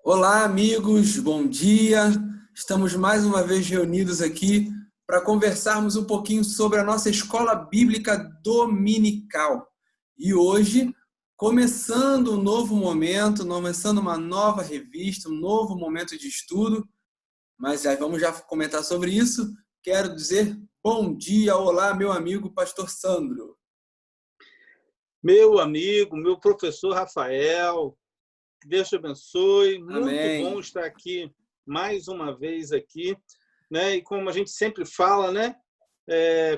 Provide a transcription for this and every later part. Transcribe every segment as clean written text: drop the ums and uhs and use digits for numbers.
Olá, amigos, bom dia. Estamos mais uma vez reunidos aqui para conversarmos um pouquinho sobre a nossa escola bíblica dominical. E hoje, começando um novo momento, começando uma nova revista, um novo momento de estudo, mas vamos já comentar sobre isso. Quero dizer bom dia, olá, meu amigo pastor Sandro. Meu amigo, meu professor Rafael, que Deus te abençoe. Muito bom Amém. estar aqui mais uma vez aqui, né? E como a gente sempre fala, né?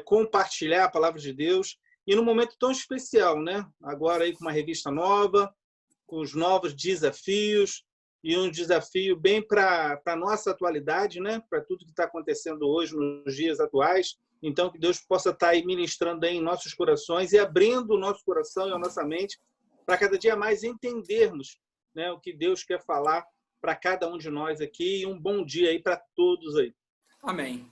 Compartilhar a palavra de Deus e num momento tão especial, né? Agora aí com uma revista nova, com os novos desafios e um desafio bem para a nossa atualidade, né? Para tudo que está acontecendo hoje nos dias atuais. Então, que Deus possa estar aí ministrando aí em nossos corações e abrindo o nosso coração e a nossa mente para cada dia mais entendermos, né, o que Deus quer falar para cada um de nós aqui. E um bom dia aí para todos aí. Amém.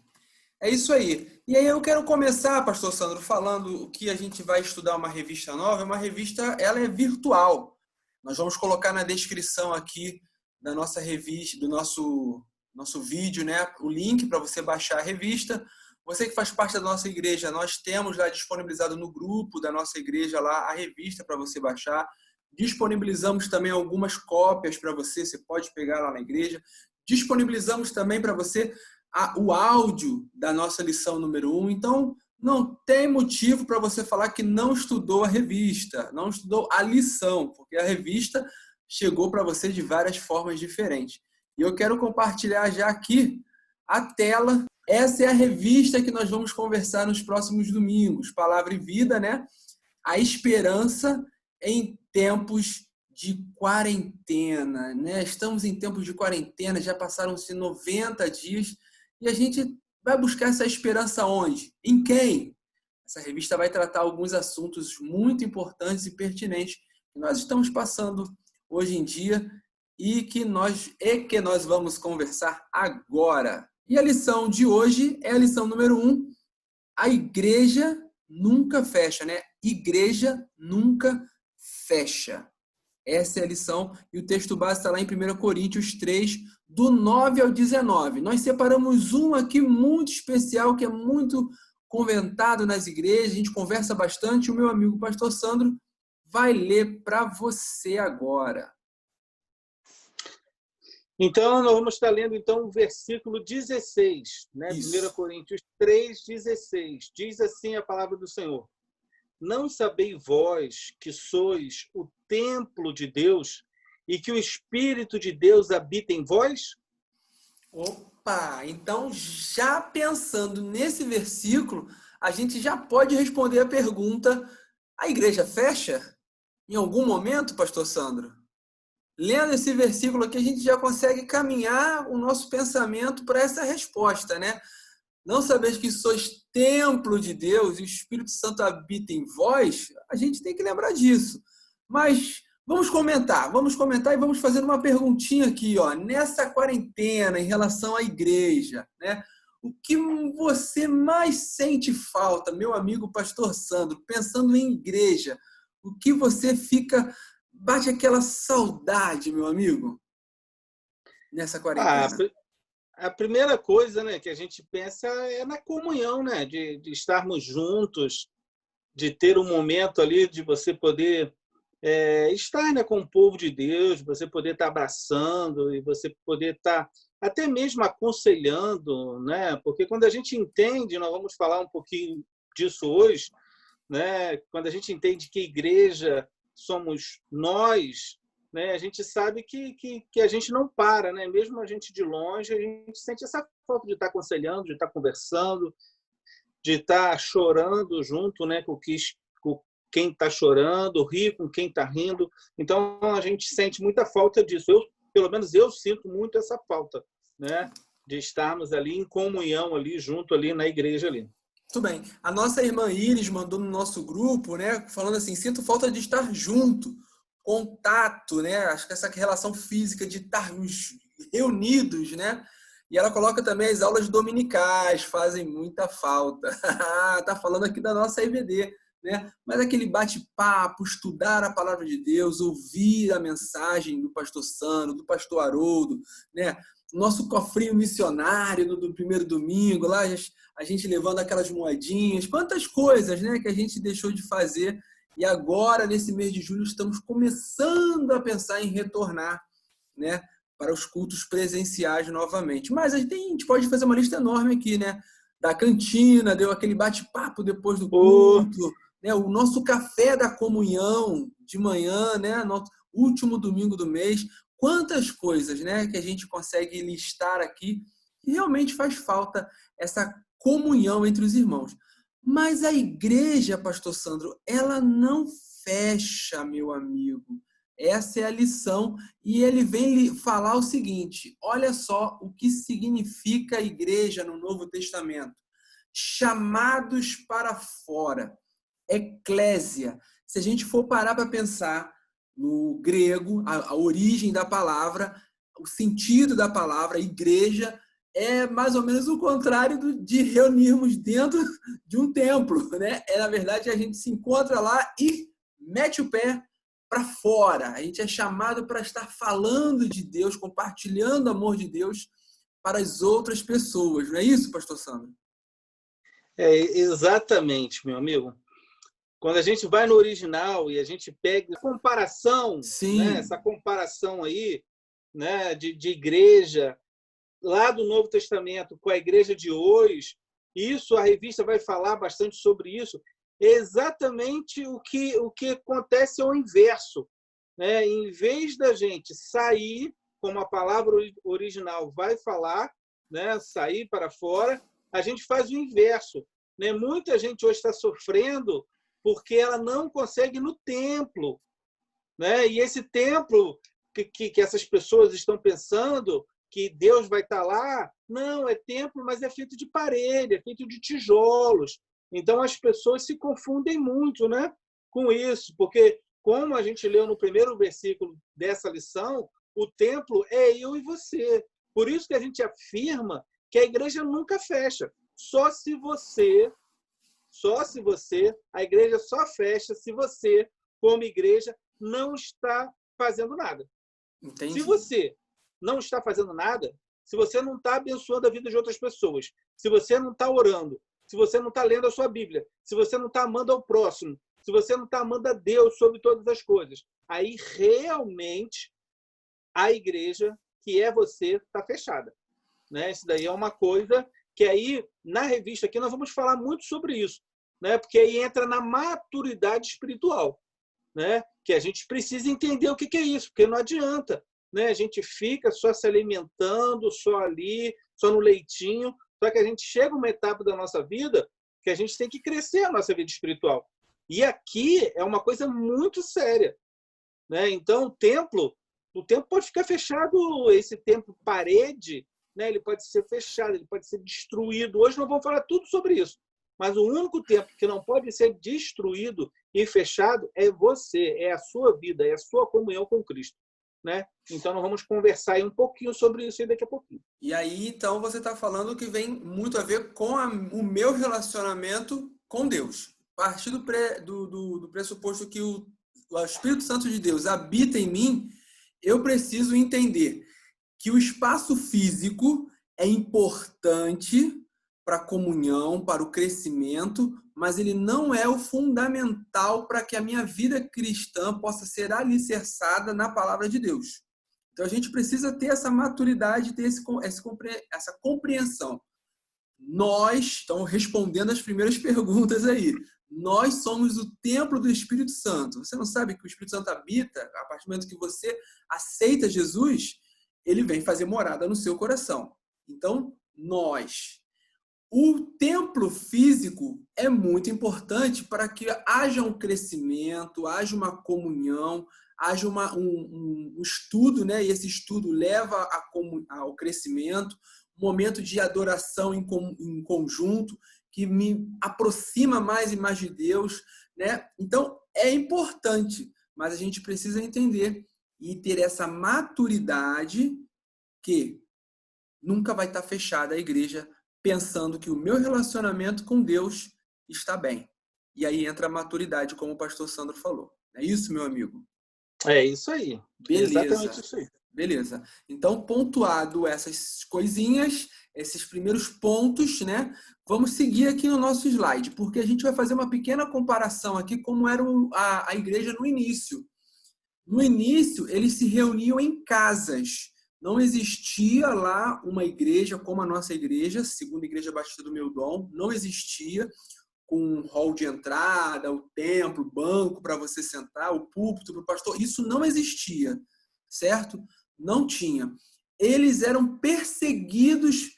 É isso aí. E aí eu quero começar, pastor Sandro, falando que a gente vai estudar uma revista nova. Uma revista, ela é virtual. Nós vamos colocar na descrição aqui da nossa revista, do nosso vídeo, né, o link para você baixar a revista. Você que faz parte da nossa igreja, nós temos lá disponibilizado no grupo da nossa igreja lá a revista para você baixar. Disponibilizamos também algumas cópias para você pode pegar lá na igreja. Disponibilizamos também para você o áudio da nossa lição número 1. Então, não tem motivo para você falar que não estudou a revista, não estudou a lição, porque a revista chegou para você de várias formas diferentes. E eu quero compartilhar já aqui a tela. Essa é a revista que nós vamos conversar nos próximos domingos. Palavra e Vida, né? A esperança em tempos de quarentena, né? Estamos em tempos de quarentena, já passaram-se 90 dias e a gente vai buscar essa esperança onde? Em quem? Essa revista vai tratar alguns assuntos muito importantes e pertinentes que nós estamos passando hoje em dia e que nós vamos conversar agora. E a lição de hoje é a lição número 1. A igreja nunca fecha, né? Igreja nunca fecha. Essa é a lição e o texto base está lá em 1 Coríntios 3, do 9 ao 19. Nós separamos um aqui muito especial, que é muito comentado nas igrejas, a gente conversa bastante. O meu amigo pastor Sandro vai ler para você agora. Então, nós vamos estar lendo então o versículo 16, né? 1 Coríntios 3, 16. Diz assim a palavra do Senhor: Não sabeis vós que sois o templo de Deus e que o Espírito de Deus habita em vós? Opa! Então, já pensando nesse versículo, a gente já pode responder a pergunta: a igreja fecha? Em algum momento, pastor Sandro? Lendo esse versículo aqui, a gente já consegue caminhar o nosso pensamento para essa resposta, né? Não sabeis que sois templo de Deus e o Espírito Santo habita em vós? A gente tem que lembrar disso. Mas vamos comentar e vamos fazer uma perguntinha aqui, ó. Nessa quarentena, em relação à igreja, né? O que você mais sente falta, meu amigo pastor Sandro, pensando em igreja? O que você bate aquela saudade, meu amigo, nessa quarentena? A primeira coisa, né, que a gente pensa é na comunhão, né, de estarmos juntos, de ter um momento ali de você poder estar, né, com o povo de Deus, você poder estar abraçando e você poder estar até mesmo aconselhando, né? Porque quando a gente entende, nós vamos falar um pouquinho disso hoje, né? Quando a gente entende que igreja somos nós, né? A gente sabe que a gente não para, né? Mesmo a gente de longe, a gente sente essa falta de estar aconselhando, de estar conversando, de estar chorando junto, né? Com quem está chorando, rir com quem está rindo. Então, a gente sente muita falta disso. Pelo menos eu sinto muito essa falta, né? De estarmos ali em comunhão, ali junto, ali na igreja ali. Muito bem. A nossa irmã Iris mandou no nosso grupo, né, falando assim, sinto falta de estar junto, contato, né? Acho que essa relação física de estarmos reunidos, né? E ela coloca também as aulas dominicais, fazem muita falta. Tá falando aqui da nossa EBD, né? Mas aquele bate-papo, estudar a palavra de Deus, ouvir a mensagem do pastor Sandro, do pastor Haroldo, né? Nosso cofrinho missionário do primeiro domingo, lá a gente levando aquelas moedinhas, quantas coisas, né, que a gente deixou de fazer. E agora, nesse mês de julho, estamos começando a pensar em retornar, né, para os cultos presenciais novamente. Mas a gente pode fazer uma lista enorme aqui, né? Da cantina, deu aquele bate-papo depois do culto, né? O nosso café da comunhão de manhã, né? No último domingo do mês. Quantas coisas, né, que a gente consegue listar aqui e realmente faz falta essa comunhão entre os irmãos. Mas a igreja, pastor Sandro, ela não fecha, meu amigo. Essa é a lição. E ele vem lhe falar o seguinte: olha só o que significa a igreja no Novo Testamento. Chamados para fora. Eclésia. Se a gente for parar para pensar no grego, a origem da palavra, o sentido da palavra, igreja, é mais ou menos o contrário de reunirmos dentro de um templo, né? Na verdade, a gente se encontra lá e mete o pé para fora. A gente é chamado para estar falando de Deus, compartilhando o amor de Deus para as outras pessoas. Não é isso, pastor Sandro? Exatamente, meu amigo. Quando a gente vai no original e a gente pega a comparação, né, essa comparação aí, né, de igreja lá do Novo Testamento com a igreja de hoje, isso a revista vai falar bastante sobre isso. É exatamente o que acontece ao inverso, né? Em vez da gente sair, como a palavra original vai falar, né, sair para fora, a gente faz o inverso, né? Muita gente hoje está sofrendo porque ela não consegue ir no templo, né? E esse templo que essas pessoas estão pensando que Deus vai estar lá, não, é templo, mas é feito de parede, é feito de tijolos. Então as pessoas se confundem muito, né, com isso, porque como a gente leu no primeiro versículo dessa lição, o templo é eu e você. Por isso que a gente afirma que a igreja nunca fecha. A igreja só fecha se você, como igreja, não está fazendo nada. Entendi. Se você não está fazendo nada, se você não está abençoando a vida de outras pessoas, se você não está orando, se você não está lendo a sua Bíblia, se você não está amando ao próximo, se você não está amando a Deus sobre todas as coisas, aí realmente a igreja, que é você, está fechada, né? Isso daí é uma coisa que aí, na revista aqui, nós vamos falar muito sobre isso, né? Porque aí entra na maturidade espiritual, né? Que a gente precisa entender o que é isso, porque não adianta, né? A gente fica só se alimentando, só ali, só no leitinho, só que a gente chega a uma etapa da nossa vida que a gente tem que crescer a nossa vida espiritual. E aqui é uma coisa muito séria, né? Então, o templo pode ficar fechado, esse templo parede, né? Ele pode ser fechado, ele pode ser destruído. Hoje nós vamos falar tudo sobre isso. Mas o único templo que não pode ser destruído e fechado é você, é a sua vida, é a sua comunhão com Cristo, né? Então, nós vamos conversar aí um pouquinho sobre isso aí daqui a pouquinho. E aí, então, você está falando que vem muito a ver com o meu relacionamento com Deus. A partir do pressuposto que o Espírito Santo de Deus habita em mim, eu preciso entender que o espaço físico é importante para a comunhão, para o crescimento, mas ele não é o fundamental para que a minha vida cristã possa ser alicerçada na palavra de Deus. Então, a gente precisa ter essa maturidade, ter essa compreensão. Nós, estamos respondendo as primeiras perguntas aí, nós somos o templo do Espírito Santo. Você não sabe que o Espírito Santo habita, a partir do momento que você aceita Jesus, ele vem fazer morada no seu coração. Então, o templo físico é muito importante para que haja um crescimento, haja uma comunhão, haja um estudo, né? E esse estudo leva ao crescimento, um momento de adoração em conjunto, que me aproxima mais e mais de Deus, né? Então, é importante, mas a gente precisa entender e ter essa maturidade que nunca vai estar fechada a igreja pensando que o meu relacionamento com Deus está bem. E aí entra a maturidade, como o pastor Sandro falou. É isso, meu amigo? É isso aí. Exatamente Beleza. isso aí. Beleza. Então, pontuado essas coisinhas, esses primeiros pontos, né? Vamos seguir aqui no nosso slide, porque a gente vai fazer uma pequena comparação aqui como era a igreja no início. No início, eles se reuniam em casas. Não existia lá uma igreja como a nossa igreja, Segunda Igreja Batista do Meu Dom, não existia com um hall de entrada, o templo, o banco para você sentar, o púlpito para o pastor. Isso não existia, certo? Não tinha. Eles eram perseguidos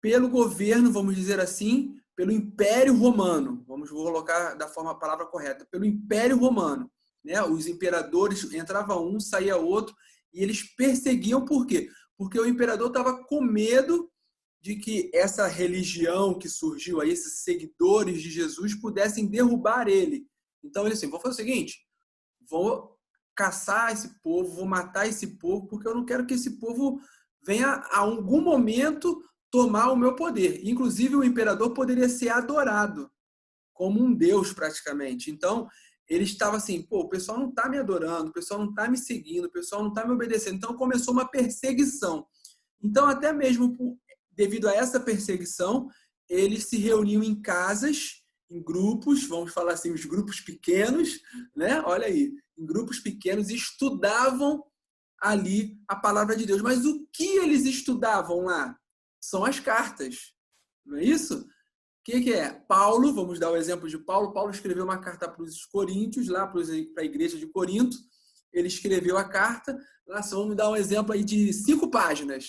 pelo governo, vamos dizer assim, pelo Império Romano. Vou colocar da forma a palavra correta, pelo Império Romano, né? Os imperadores entrava um, saía outro, e eles perseguiam por quê? Porque o imperador estava com medo de que essa religião que surgiu aí, esses seguidores de Jesus, pudessem derrubar ele. Então ele assim, vou fazer o seguinte, vou caçar esse povo, vou matar esse povo, porque eu não quero que esse povo venha a algum momento tomar o meu poder. Inclusive, o imperador poderia ser adorado como um deus, praticamente. Então, ele estava assim, pô, o pessoal não está me adorando, o pessoal não está me seguindo, o pessoal não está me obedecendo. Então, começou uma perseguição. Então, até mesmo devido a essa perseguição, eles se reuniam em casas, em grupos, vamos falar assim, os grupos pequenos, né? Olha aí, em grupos pequenos, e estudavam ali a palavra de Deus. Mas o que eles estudavam lá? São as cartas, não é isso? O que é? Paulo, vamos dar o exemplo de Paulo. Paulo escreveu uma carta para os coríntios, lá para a igreja de Corinto. Ele escreveu a carta. Lá, vamos dar um exemplo aí de 5 páginas.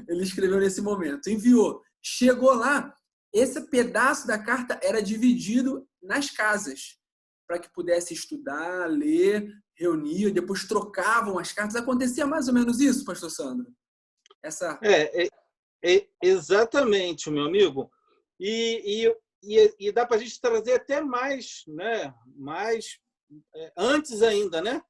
Ele escreveu nesse momento. Enviou. Chegou lá, esse pedaço da carta era dividido nas casas, para que pudesse estudar, ler, reunir, depois trocavam as cartas. Acontecia mais ou menos isso, pastor Sandro? Exatamente, meu amigo. E dá para a gente trazer até mais, né? Mais antes ainda, né?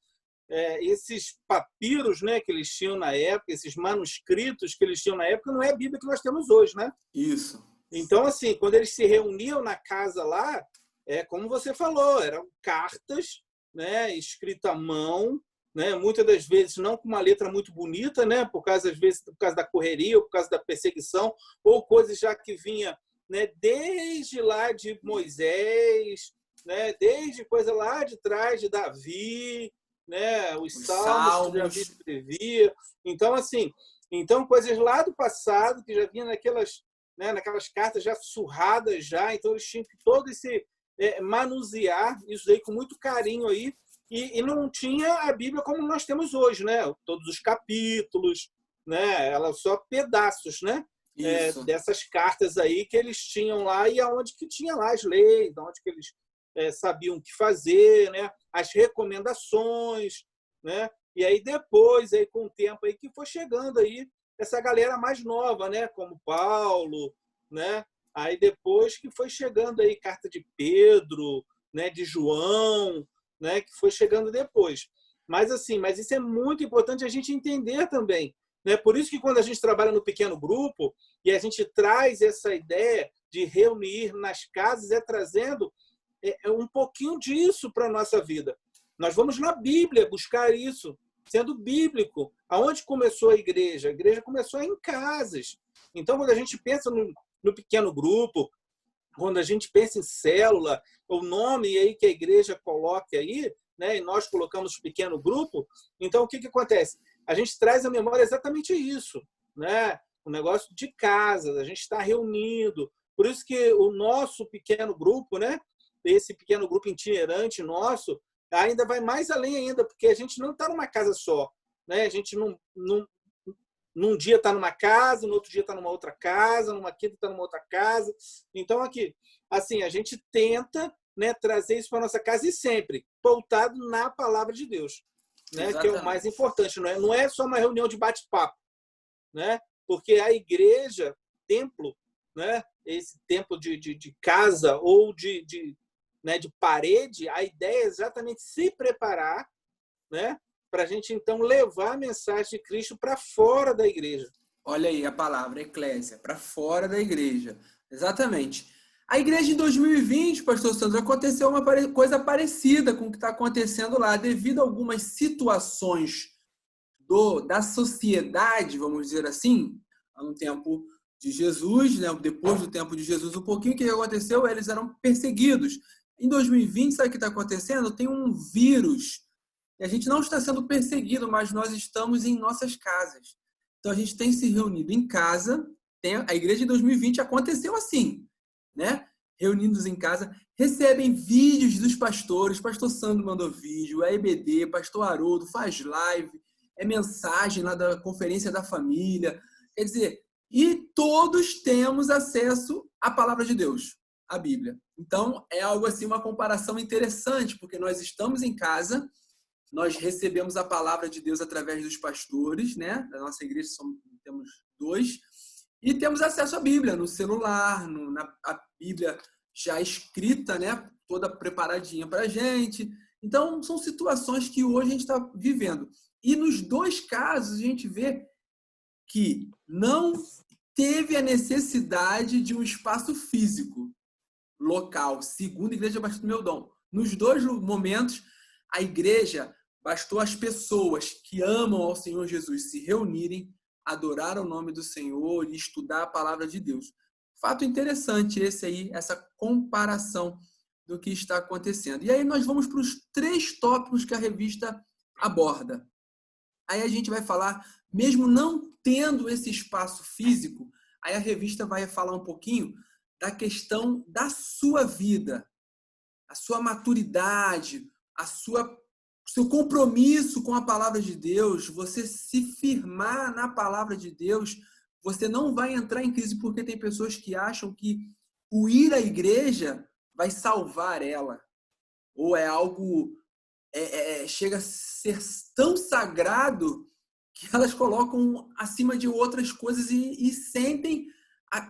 Esses papiros, né, que eles tinham na época, esses manuscritos que eles tinham na época, não é a Bíblia que nós temos hoje, né? Isso. Então, assim, quando eles se reuniam na casa lá, como você falou, eram cartas, né, escrita à mão, né, muitas das vezes não com uma letra muito bonita, né, às vezes por causa da correria, ou por causa da perseguição, ou coisas já que vinha, né, desde lá de Moisés, né, desde coisa lá de trás de Davi, né, os salmos que Davi escrevia. Então, assim, coisas lá do passado que já vinha naquelas, né, naquelas cartas já surradas já, então eles tinham que todo esse manusear isso aí com muito carinho aí, e não tinha a Bíblia como nós temos hoje, né? Todos os capítulos, né? Ela só pedaços, né? Dessas cartas aí que eles tinham lá, e aonde que tinha lá as leis, aonde que eles sabiam o que fazer, né? As recomendações, né? E aí depois, aí com o tempo aí que foi chegando aí essa galera mais nova, né? Como Paulo, né? Aí depois que foi chegando aí carta de Pedro, né? De João, né? Que foi chegando depois. Mas assim, mas isso é muito importante a gente entender também, né? Por isso que quando a gente trabalha no pequeno grupo e a gente traz essa ideia de reunir nas casas, trazendo um pouquinho disso para a nossa vida. Nós vamos na Bíblia buscar isso, sendo bíblico. Aonde começou a igreja? A igreja começou em casas. Então, quando a gente pensa no pequeno grupo, quando a gente pensa em célula, o nome aí que a igreja coloca aí, né, e nós colocamos pequeno grupo, então o que acontece? A gente traz à memória exatamente isso, né? O negócio de casa, a gente está reunindo. Por isso que o nosso pequeno grupo, né, esse pequeno grupo itinerante nosso, ainda vai mais além ainda, porque a gente não está numa casa só, né? A gente num dia está numa casa, no outro dia está numa outra casa, numa quinta está numa outra casa. Então, aqui, assim, a gente tenta, né, trazer isso para a nossa casa, e sempre pautado na palavra de Deus, né? Que é o mais importante. Não é só uma reunião de bate-papo, né? Porque a igreja, templo, né? Esse templo de casa ou né, de parede, a ideia é exatamente se preparar, né, para a gente, então, levar a mensagem de Cristo para fora da igreja. Olha aí a palavra, eclésia, para fora da igreja. Exatamente. A igreja em 2020, pastor Sandro, aconteceu uma coisa parecida com o que está acontecendo lá, devido a algumas situações da sociedade, vamos dizer assim, no tempo de Jesus, né? Depois do tempo de Jesus, um pouquinho, o que aconteceu? Eles eram perseguidos. Em 2020, sabe o que está acontecendo? Tem um vírus, e a gente não está sendo perseguido, mas nós estamos em nossas casas. Então, a gente tem se reunido em casa. A igreja de 2020 aconteceu assim, né? Reunidos em casa, recebem vídeos dos pastores. Pastor Sandro mandou vídeo, a EBD, pastor Haroldo faz live, é mensagem lá da conferência da família. Quer dizer, e todos temos acesso à palavra de Deus, à Bíblia. Então, é algo assim, uma comparação interessante, porque nós estamos em casa, nós recebemos a palavra de Deus através dos pastores, né? Da nossa igreja temos 2, e temos acesso à Bíblia no celular, a Bíblia já escrita, né? Toda preparadinha para a gente. Então, são situações que hoje a gente está vivendo. E nos 2 casos, a gente vê que não teve a necessidade de um espaço físico local, segundo a Igreja Batista do Meu Dom. Nos 2 momentos, a igreja bastou as pessoas que amam ao Senhor Jesus se reunirem, adorar o nome do Senhor e estudar a palavra de Deus. Fato interessante esse aí, essa comparação do que está acontecendo. E aí nós vamos para os 3 tópicos que a revista aborda. Aí a gente vai falar, mesmo não tendo esse espaço físico, aí a revista vai falar um pouquinho da questão da sua vida, a sua maturidade, seu compromisso com a palavra de Deus, você se firmar na palavra de Deus, você não vai entrar em crise, porque tem pessoas que acham que o ir à igreja vai salvar ela, ou é algo chega a ser tão sagrado que elas colocam acima de outras coisas e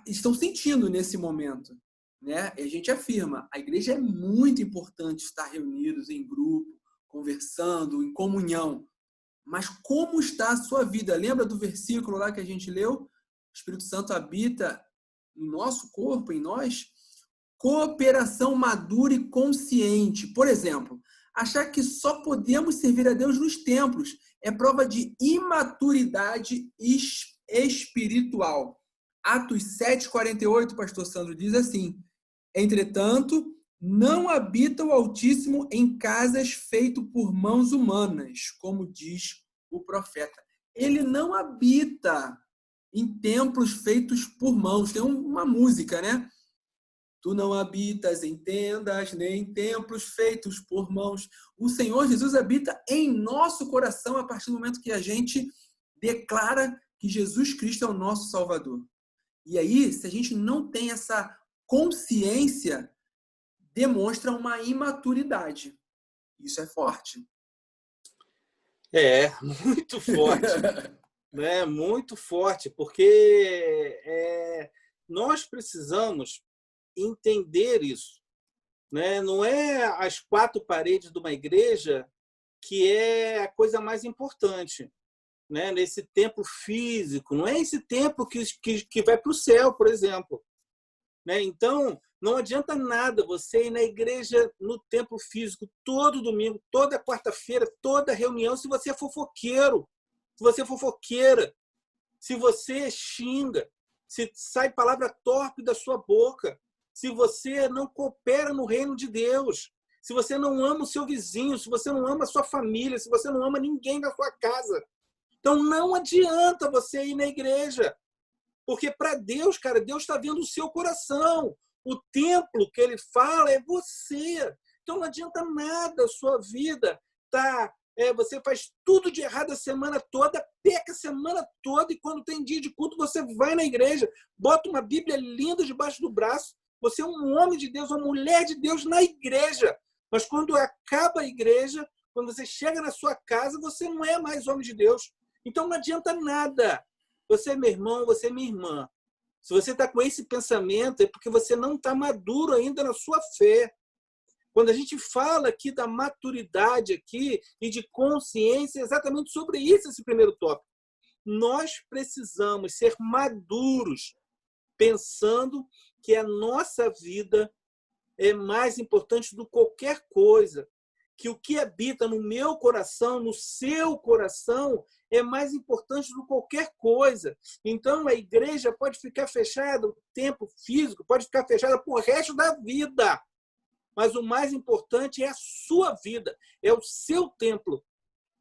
estão sentindo nesse momento, né? E a gente afirma, a igreja é muito importante estar reunidos em grupo, conversando, em comunhão. Mas como está a sua vida? Lembra do versículo lá que a gente leu? O Espírito Santo habita no nosso corpo, em nós. Cooperação madura e consciente. Por exemplo, achar que só podemos servir a Deus nos templos é prova de imaturidade espiritual. Atos 7:48, pastor Sandro, diz assim: entretanto, não habita o Altíssimo em casas feitas por mãos humanas, como diz o profeta. Ele não habita em templos feitos por mãos. Tem uma música, né? Tu não habitas em tendas, nem em templos feitos por mãos. O Senhor Jesus habita em nosso coração a partir do momento que a gente declara que Jesus Cristo é o nosso Salvador. E aí, se a gente não tem essa consciência, demonstra uma imaturidade. Isso é forte. É, muito forte. Né? Muito forte, porque nós precisamos entender isso. Né? Não é as 4 paredes de uma igreja que é a coisa mais importante, né? Nesse templo físico. Não é esse templo que vai para o céu, por exemplo. Né? Então, não adianta nada você ir na igreja, no templo físico, todo domingo, toda quarta-feira, toda reunião, se você é fofoqueiro, se você é fofoqueira, se você xinga, se sai palavra torpe da sua boca, se você não coopera no reino de Deus, se você não ama o seu vizinho, se você não ama a sua família, se você não ama ninguém da sua casa. Então, não adianta você ir na igreja. Porque para Deus, cara, Deus está vendo o seu coração. O templo que ele fala é você. Então não adianta nada a sua vida. Você faz tudo de errado a semana toda, peca a semana toda, e quando tem dia de culto, você vai na igreja, bota uma Bíblia linda debaixo do braço. Você é um homem de Deus, uma mulher de Deus na igreja. Mas quando acaba a igreja, quando você chega na sua casa, você não é mais homem de Deus. Então não adianta nada. Você é meu irmão, você é minha irmã. Se você está com esse pensamento, é porque você não está maduro ainda na sua fé. Quando a gente fala aqui da maturidade aqui e de consciência, é exatamente sobre isso esse primeiro tópico. Nós precisamos ser maduros, pensando que a nossa vida é mais importante do que qualquer coisa, que o que habita no meu coração, no seu coração, é mais importante do que qualquer coisa. Então, a igreja pode ficar fechada, o tempo físico pode ficar fechada por resto da vida, mas o mais importante é a sua vida, é o seu templo,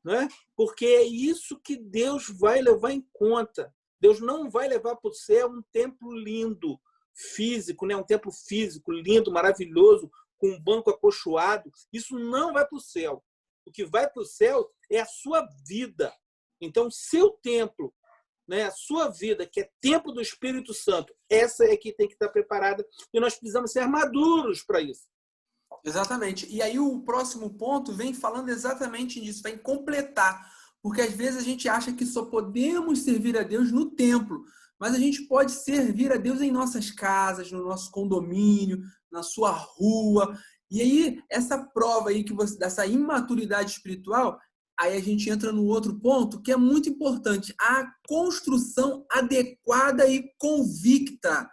né? Porque é isso que Deus vai levar em conta. Deus não vai levar para o céu um templo lindo, físico, né? Um templo físico, lindo, maravilhoso, com um banco acolchoado. Isso não vai para o céu. O que vai para o céu é a sua vida. Então, seu templo, né? A sua vida, que é templo do Espírito Santo, essa é que tem que estar preparada e nós precisamos ser maduros para isso. Exatamente. E aí o próximo ponto vem falando exatamente disso, vem completar. Porque às vezes a gente acha que só podemos servir a Deus no templo, mas a gente pode servir a Deus em nossas casas, no nosso condomínio, na sua rua. E aí essa prova aí que você, dessa imaturidade espiritual, aí a gente entra no outro ponto que é muito importante, a construção adequada e convicta.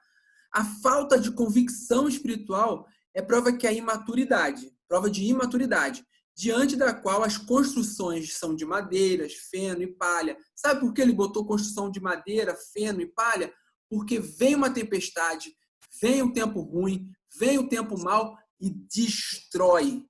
A falta de convicção espiritual é prova que a imaturidade, prova de imaturidade, diante da qual as construções são de madeiras, feno e palha. Sabe por que ele botou construção de madeira, feno e palha? Porque vem uma tempestade, vem um tempo ruim, vem um tempo mau e destrói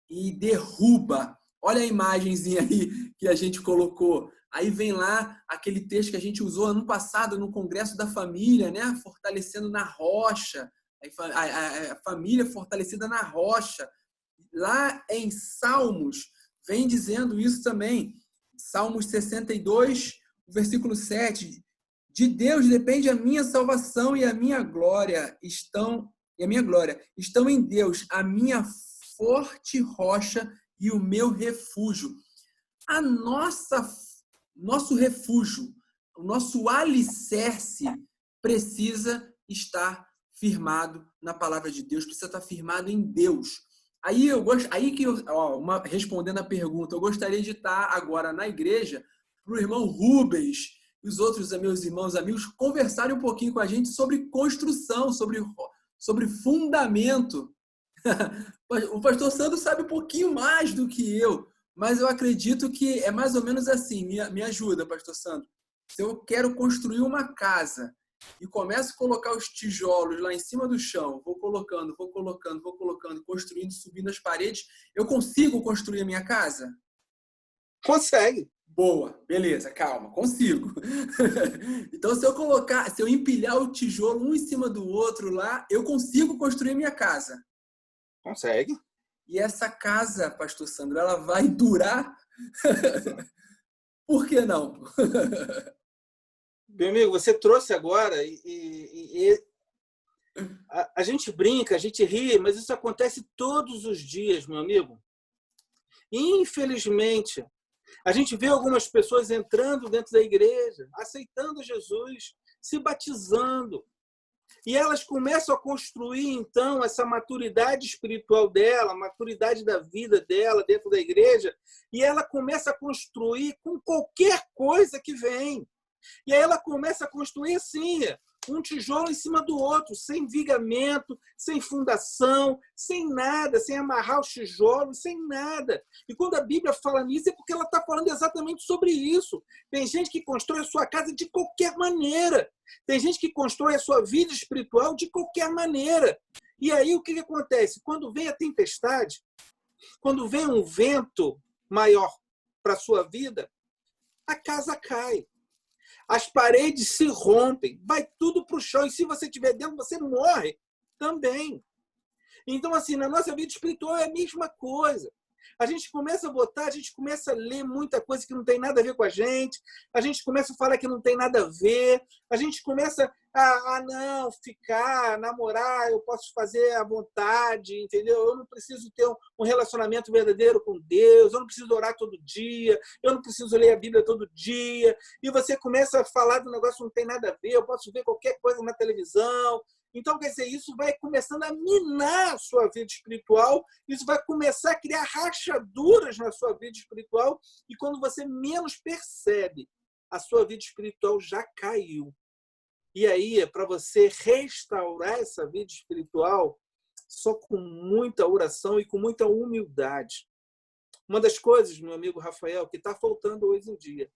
e derruba. Olha a imagenzinha aí que a gente colocou. Aí vem lá aquele texto que a gente usou ano passado no Congresso da Família, né? Fortalecendo na rocha. A família fortalecida na rocha. Lá em Salmos, vem dizendo isso também. Salmos 62, versículo 7. De Deus depende a minha salvação e a minha glória estão em Deus, a minha forte rocha e o meu refúgio. Nosso refúgio, o nosso alicerce precisa estar firmado na palavra de Deus, precisa estar firmado em Deus. Respondendo a pergunta, eu gostaria de estar agora na igreja para o irmão Rubens e os outros meus irmãos amigos conversarem um pouquinho com a gente sobre construção, sobre fundamento. O pastor Sandro sabe um pouquinho mais do que eu, mas eu acredito que é mais ou menos assim. Me ajuda, pastor Sandro. Se eu quero construir uma casa e começo a colocar os tijolos lá em cima do chão, vou colocando, construindo, subindo as paredes, eu consigo construir a minha casa? Consegue. Boa, beleza, calma, consigo. Então, se eu empilhar o tijolo um em cima do outro lá, eu consigo construir a minha casa? Consegue. E essa casa, pastor Sandro, ela vai durar? Por que não? Meu amigo, você trouxe agora a gente brinca, a gente ri, mas isso acontece todos os dias, meu amigo. Infelizmente, a gente vê algumas pessoas entrando dentro da igreja, aceitando Jesus, se batizando. E elas começam a construir, então, essa maturidade espiritual dela, a maturidade da vida dela dentro da igreja, e ela começa a construir com qualquer coisa que vem. E aí ela começa a construir assim, um tijolo em cima do outro, sem vigamento, sem fundação, sem nada, sem amarrar os tijolos, sem nada. E quando a Bíblia fala nisso, é porque ela está falando exatamente sobre isso. Tem gente que constrói a sua casa de qualquer maneira. Tem gente que constrói a sua vida espiritual de qualquer maneira. E aí o que acontece? Quando vem a tempestade, quando vem um vento maior para a sua vida, a casa cai. As paredes se rompem, vai tudo para o chão. E se você estiver dentro, você morre também. Então, assim, na nossa vida espiritual é a mesma coisa. A gente começa a gente começa a ler muita coisa que não tem nada a ver com a gente começa a falar que não tem nada a ver, a gente começa não, ficar, namorar, eu posso fazer à vontade, entendeu? Eu não preciso ter um relacionamento verdadeiro com Deus, eu não preciso orar todo dia, eu não preciso ler a Bíblia todo dia, e você começa a falar do negócio que não tem nada a ver, eu posso ver qualquer coisa na televisão. Então, quer dizer, isso vai começando a minar a sua vida espiritual, isso vai começar a criar rachaduras na sua vida espiritual, e quando você menos percebe, a sua vida espiritual já caiu. E aí, para você restaurar essa vida espiritual, só com muita oração e com muita humildade. Uma das coisas, meu amigo Rafael, que está faltando hoje em dia,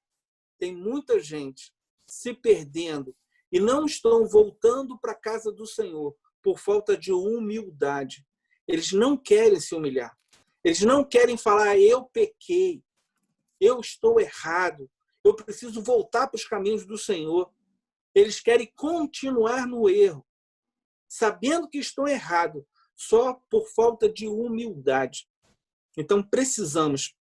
tem muita gente se perdendo e não estão voltando para a casa do Senhor por falta de humildade. Eles não querem se humilhar. Eles não querem falar, eu pequei, eu estou errado, eu preciso voltar para os caminhos do Senhor. Eles querem continuar no erro, sabendo que estão errados, só por falta de humildade. Então, precisamos,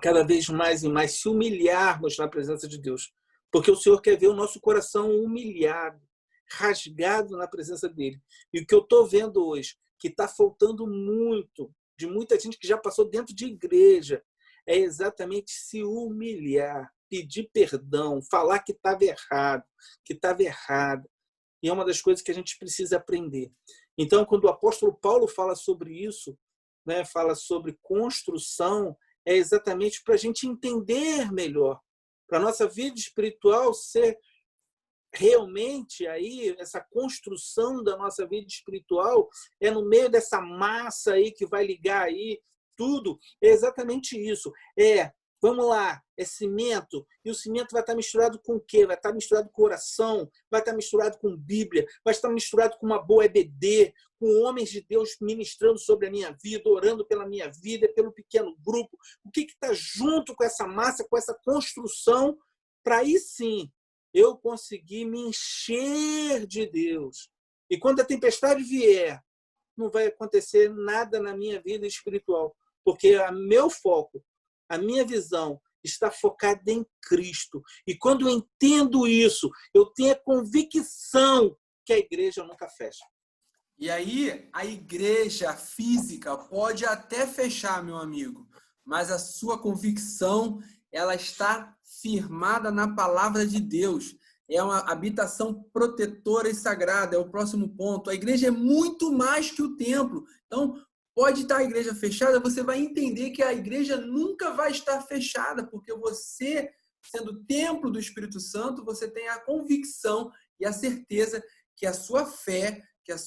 cada vez mais e mais, se humilharmos na presença de Deus, porque o Senhor quer ver o nosso coração humilhado, rasgado na presença dele. E o que eu estou vendo hoje, que está faltando muito, de muita gente que já passou dentro de igreja, é exatamente se humilhar, pedir perdão, falar que estava errado, que estava errado. E é uma das coisas que a gente precisa aprender. Então, quando o apóstolo Paulo fala sobre isso, né, fala sobre construção, é exatamente para a gente entender melhor, para a nossa vida espiritual ser realmente aí, essa construção da nossa vida espiritual é no meio dessa massa aí que vai ligar aí tudo, é exatamente isso. Vamos lá, é cimento, e o cimento vai estar misturado com o quê? Vai estar misturado com oração, vai estar misturado com Bíblia, vai estar misturado com uma boa EBD, com homens de Deus ministrando sobre a minha vida, orando pela minha vida, pelo pequeno grupo. O que está junto com essa massa, com essa construção, para aí sim eu conseguir me encher de Deus. E quando a tempestade vier, não vai acontecer nada na minha vida espiritual, porque o meu foco, a minha visão está focada em Cristo. E quando eu entendo isso, eu tenho a convicção que a igreja nunca fecha. E aí, a igreja física pode até fechar, meu amigo, mas a sua convicção, ela está firmada na palavra de Deus. É uma habitação protetora e sagrada, é o próximo ponto. A igreja é muito mais que o templo. Então, pode estar a igreja fechada, você vai entender que a igreja nunca vai estar fechada, porque você, sendo templo do Espírito Santo, você tem a convicção e a certeza que a sua fé, que a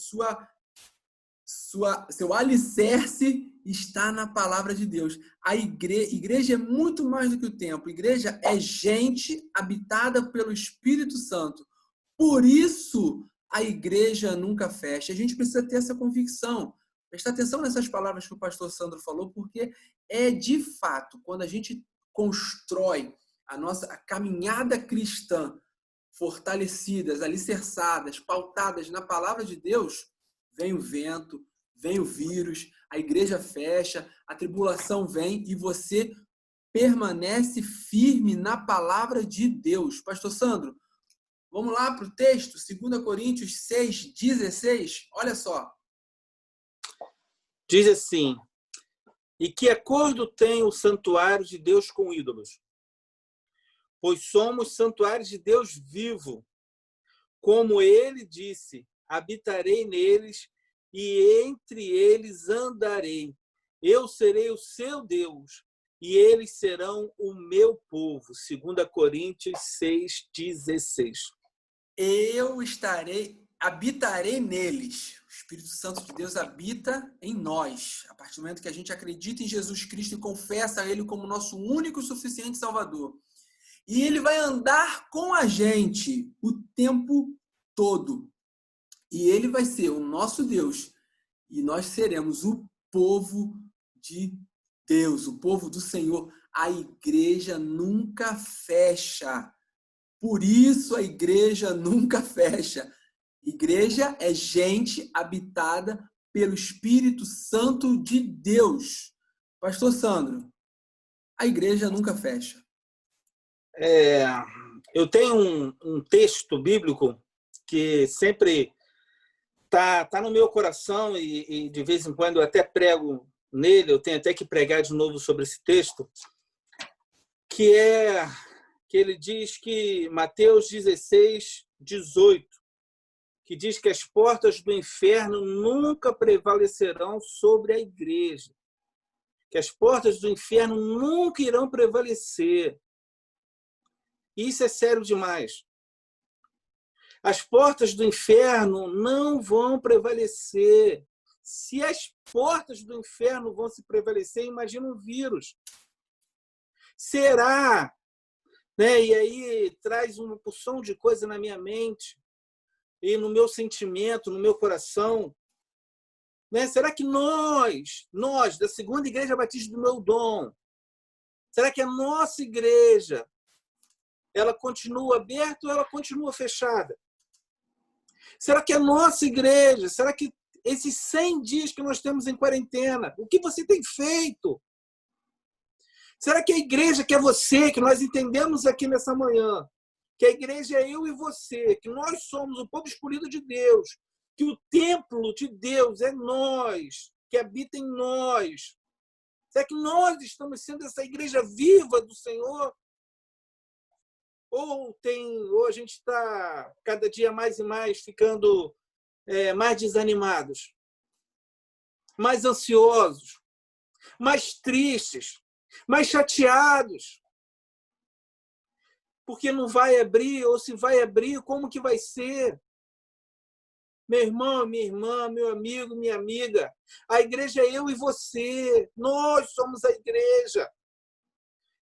seu alicerce está na palavra de Deus. A igreja é muito mais do que o templo. A igreja é gente habitada pelo Espírito Santo. Por isso, a igreja nunca fecha. A gente precisa ter essa convicção. Presta atenção nessas palavras que o pastor Sandro falou, porque é de fato, quando a gente constrói a caminhada cristã fortalecidas, alicerçadas, pautadas na palavra de Deus, vem o vento, vem o vírus, a igreja fecha, a tribulação vem e você permanece firme na palavra de Deus. Pastor Sandro, vamos lá para o texto, 2 Coríntios 6:16. Olha só. Diz assim: e que acordo tem o santuário de Deus com ídolos? Pois somos santuários de Deus vivo. Como ele disse, habitarei neles e entre eles andarei. Eu serei o seu Deus e eles serão o meu povo. 2 Coríntios 6:16. Habitarei neles. O Espírito Santo de Deus habita em nós. A partir do momento que a gente acredita em Jesus Cristo e confessa a Ele como nosso único e suficiente Salvador. E Ele vai andar com a gente o tempo todo. E Ele vai ser o nosso Deus. E nós seremos o povo de Deus, o povo do Senhor. A igreja nunca fecha. Por isso a igreja nunca fecha. Igreja é gente habitada pelo Espírito Santo de Deus. Pastor Sandro, a igreja nunca fecha. Eu tenho um texto bíblico que sempre tá no meu coração e de vez em quando eu até prego nele, eu tenho até que pregar de novo sobre esse texto, que ele diz que Mateus 16:18, que diz que as portas do inferno nunca prevalecerão sobre a igreja, que as portas do inferno nunca irão prevalecer. Isso é sério demais. As portas do inferno não vão prevalecer. Se as portas do inferno vão se prevalecer, imagina um vírus. Será? Né? E aí traz uma porção de coisa na minha mente e no meu sentimento, no meu coração. Né? Será que nós, da Segunda Igreja Batista do Meu Dom, será que a nossa igreja ela continua aberta ou ela continua fechada? Será que a nossa igreja, será que esses 100 dias que nós temos em quarentena, o que você tem feito? Será que a igreja que é você, que nós entendemos aqui nessa manhã, que a igreja é eu e você, que nós somos o povo escolhido de Deus, que o templo de Deus é nós, que habita em nós. Será que nós estamos sendo essa igreja viva do Senhor? Ou a gente está cada dia mais e mais ficando mais desanimados, mais ansiosos, mais tristes, mais chateados, porque não vai abrir, ou se vai abrir, como que vai ser? Meu irmão, minha irmã, meu amigo, minha amiga, a igreja é eu e você, nós somos a igreja.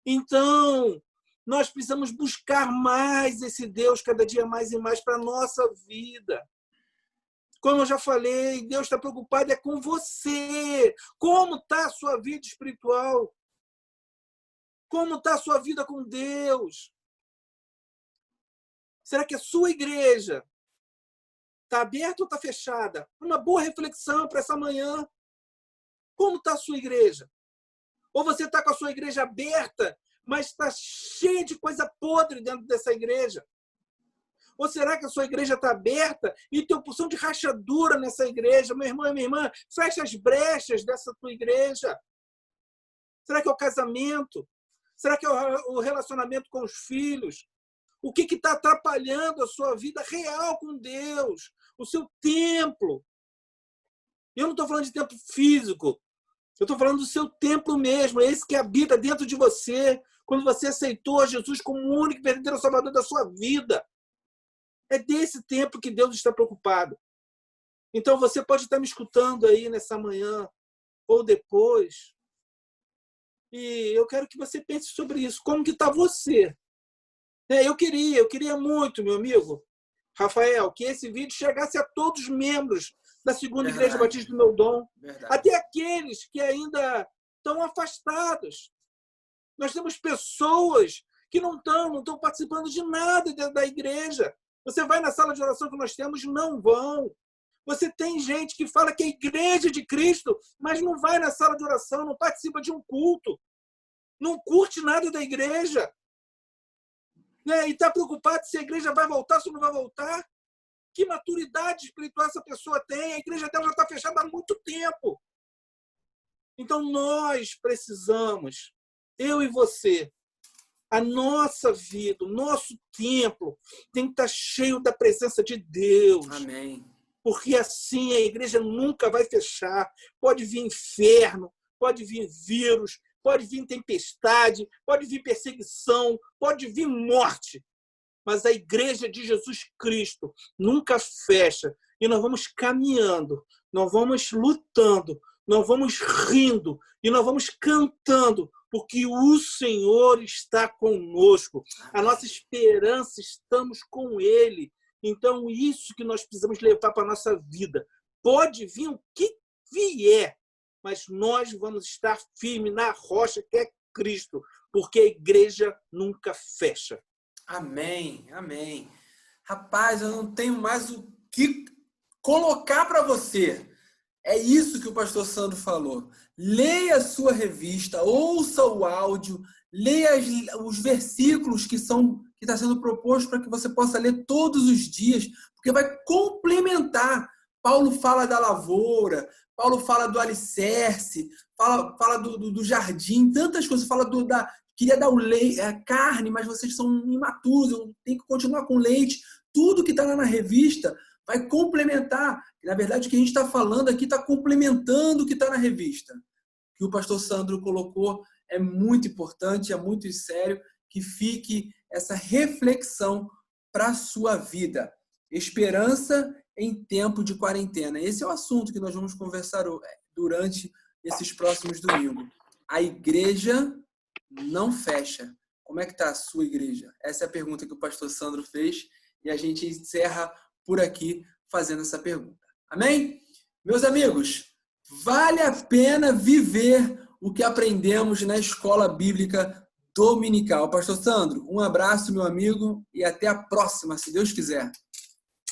Então, nós precisamos buscar mais esse Deus cada dia mais e mais para a nossa vida. Como eu já falei, Deus está preocupado com você. Como está a sua vida espiritual? Como está a sua vida com Deus? Será que a sua igreja está aberta ou está fechada? Uma boa reflexão para essa manhã. Como está a sua igreja? Ou você está com a sua igreja aberta, mas está cheia de coisa podre dentro dessa igreja? Ou será que a sua igreja está aberta e tem uma porção de rachadura nessa igreja? Meu irmão e minha irmã, fecha as brechas dessa tua igreja. Será que é o casamento? Será que é o relacionamento com os filhos? O que está atrapalhando a sua vida real com Deus? O seu templo. Eu não estou falando de templo físico. Eu estou falando do seu templo mesmo. É esse que habita dentro de você quando você aceitou a Jesus como o único e verdadeiro salvador da sua vida. É desse templo que Deus está preocupado. Então, você pode estar me escutando aí nessa manhã ou depois. E eu quero que você pense sobre isso. Como que está você? Eu queria muito, meu amigo Rafael, que esse vídeo chegasse a todos os membros da Segunda Igreja Batista do Meu Dom. Até aqueles que ainda estão afastados. Nós temos pessoas que não estão participando de nada dentro da igreja. Você vai na sala de oração que nós temos, não vão. Você tem gente que fala que é a igreja de Cristo, mas não vai na sala de oração, não participa de um culto, não curte nada da igreja. E está preocupado se a igreja vai voltar, se não vai voltar. Que maturidade espiritual essa pessoa tem? A igreja dela já está fechada há muito tempo. Então, nós precisamos, eu e você, a nossa vida, o nosso templo tem que estar cheio da presença de Deus. Amém. Porque assim a igreja nunca vai fechar. Pode vir inferno, pode vir vírus, pode vir tempestade, pode vir perseguição, pode vir morte. Mas a igreja de Jesus Cristo nunca fecha. E nós vamos caminhando, nós vamos lutando, nós vamos rindo e nós vamos cantando, porque o Senhor está conosco. A nossa esperança, estamos com Ele. Então, isso que nós precisamos levar para a nossa vida. Pode vir o que vier, mas nós vamos estar firmes na rocha que é Cristo, porque a igreja nunca fecha. Amém, amém. Rapaz, eu não tenho mais o que colocar para você. É isso que o pastor Sandro falou. Leia a sua revista, ouça o áudio, leia os versículos que está sendo proposto para que você possa ler todos os dias, porque vai complementar. Paulo fala da lavoura, Paulo fala do alicerce, fala do jardim, tantas coisas. Fala queria dar o leite, a carne, mas vocês são imaturos, tem que continuar com leite. Tudo que está lá na revista vai complementar. Na verdade, o que a gente está falando aqui está complementando o que está na revista. O que o pastor Sandro colocou é muito importante, é muito sério, que fique essa reflexão para a sua vida. Esperança em tempo de quarentena. Esse é o assunto que nós vamos conversar durante esses próximos domingos. A igreja não fecha. Como é que está a sua igreja? Essa é a pergunta que o pastor Sandro fez e a gente encerra por aqui fazendo essa pergunta. Amém? Meus amigos, vale a pena viver o que aprendemos na escola bíblica dominical. Pastor Sandro, um abraço, meu amigo, e até a próxima, se Deus quiser.